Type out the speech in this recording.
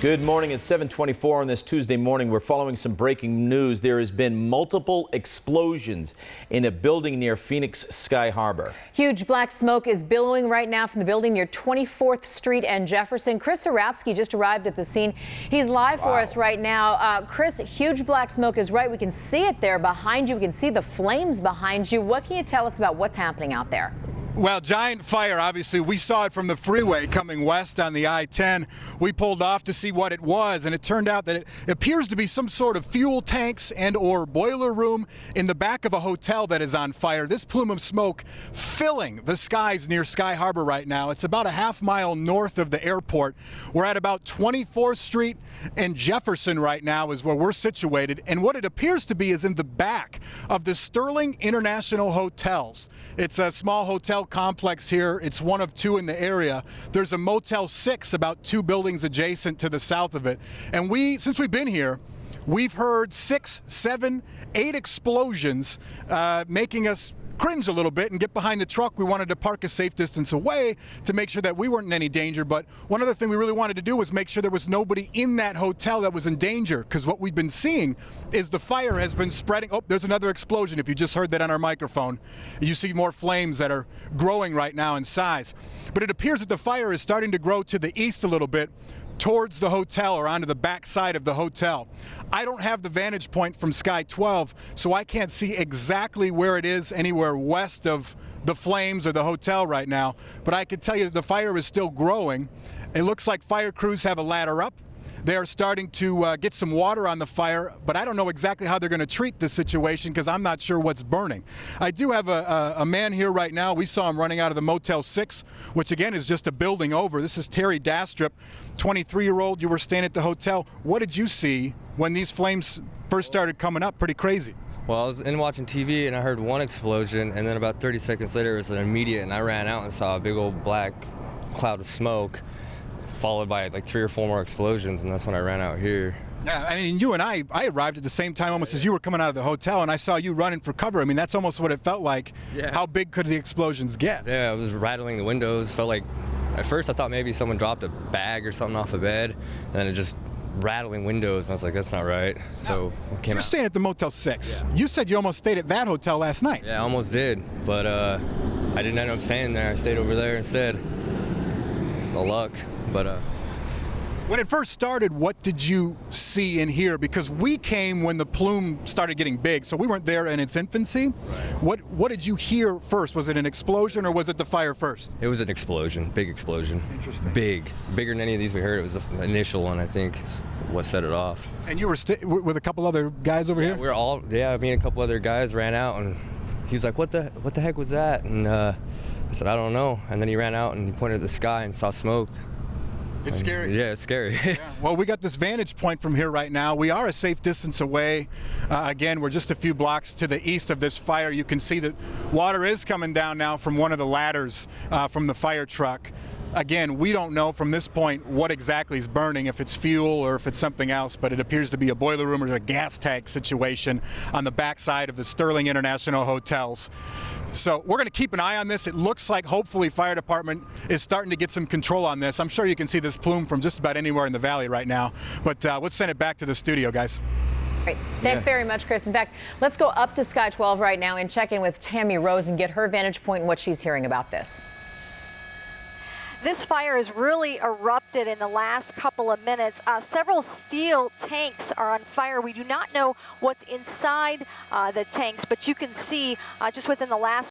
Good morning. It's 7:24 on this Tuesday morning. We're following some breaking news. There has been multiple explosions in a building near Phoenix Sky Harbor. Huge black smoke is billowing right now from the building near 24th Street and Jefferson. Chris Hrapsky just arrived at the scene. He's live for us right now. Chris, huge black smoke is right. We can see it there behind you. We can see the flames behind you. What can you tell us about what's happening out there? Well, giant fire, obviously. We saw it from the freeway coming west on the I-10. We pulled off to see what it was, and it turned out that it appears to be some sort of fuel tanks and or boiler room in the back of a hotel that is on fire. This plume of smoke filling the skies near Sky Harbor right now. It's about a half-mile north of the airport. We're at about 24th Street and Jefferson right now is where we're situated, and what it appears to be is in the back of the Sterling International Hotels. It's a small hotel complex here. It's one of two in the area. There's a Motel 6 about 2 buildings adjacent to the south of it. And since we've been here, we've heard 6, 7, 8 explosions, making us cringe a little bit and get behind the truck. We wanted to park a safe distance away to make sure that we weren't in any danger. But one other thing we really wanted to do was make sure there was nobody in that hotel that was in danger, because what we've been seeing is the fire has been spreading. Oh, there's another explosion. If you just heard that on our microphone, you see more flames that are growing right now in size. But it appears that the fire is starting to grow to the east a little bit, towards the hotel or onto the back side of the hotel. I don't have the vantage point from Sky 12, so I can't see exactly where it is anywhere west of the flames or the hotel right now, but I can tell you that the fire is still growing. It looks like fire crews have a ladder up. They are starting to get some water on the fire, but I don't know exactly how they're going to treat this situation because I'm not sure what's burning. I do have a man here right now. We saw him running out of the Motel 6, which again is just a building over. This is Terry Dastrup, 23-year-old. You were staying at the hotel. What did you see when these flames first started coming up? Pretty crazy. Well, I was in watching TV and I heard one explosion, and then about 30 seconds later it was an immediate, and I ran out and saw a big old black cloud of smoke, followed by like 3 or 4 more explosions, and that's when I ran out here. Yeah, I mean, you and I arrived at the same time almost as you were coming out of the hotel, and I saw you running for cover. I mean, that's almost what it felt like. Yeah. How big could the explosions get? Yeah, it was rattling the windows. Felt like, at first I thought maybe someone dropped a bag or something off a bed, and then it just rattling windows, and I was like, that's not right. So we came out. You're staying at the Motel 6. Yeah. You said you almost stayed at that hotel last night. Yeah, I almost did, but I didn't end up staying there. I stayed over there instead. It's a luck, but When it first started, what did you see and hear? Because we came when the plume started getting big, so we weren't there in its infancy. Right. What did you hear first? Was it an explosion or was it the fire first? It was an explosion, big explosion. Interesting. Bigger than any of these we heard. It was the initial one, I think, is what set it off. And you were with a couple other guys over here? We were all, me and a couple other guys ran out, and he was like, what the heck was that? And I said, I don't know. And then he ran out and he pointed at the sky and saw smoke. It's scary. Yeah, it's scary. Yeah. Well, we got this vantage point from here right now. We are a safe distance away. Again, we're just a few blocks to the east of this fire. You can see that water is coming down now from one of the ladders from the fire truck. Again, we don't know from this point what exactly is burning, if it's fuel or if it's something else, but it appears to be a boiler room or a gas tank situation on the backside of the Sterling International Hotels. So we're going to keep an eye on this. It looks like hopefully fire department is starting to get some control on this. I'm sure you can see this plume from just about anywhere in the valley right now, but let's send it back to the studio, guys. Great. Thanks very much, Chris. In fact, let's go up to Sky 12 right now and check in with Tammy Rose and get her vantage point and what she's hearing about this. This fire has really erupted in the last couple of minutes. Several steel tanks are on fire. We do not know what's inside the tanks, but you can see just within the last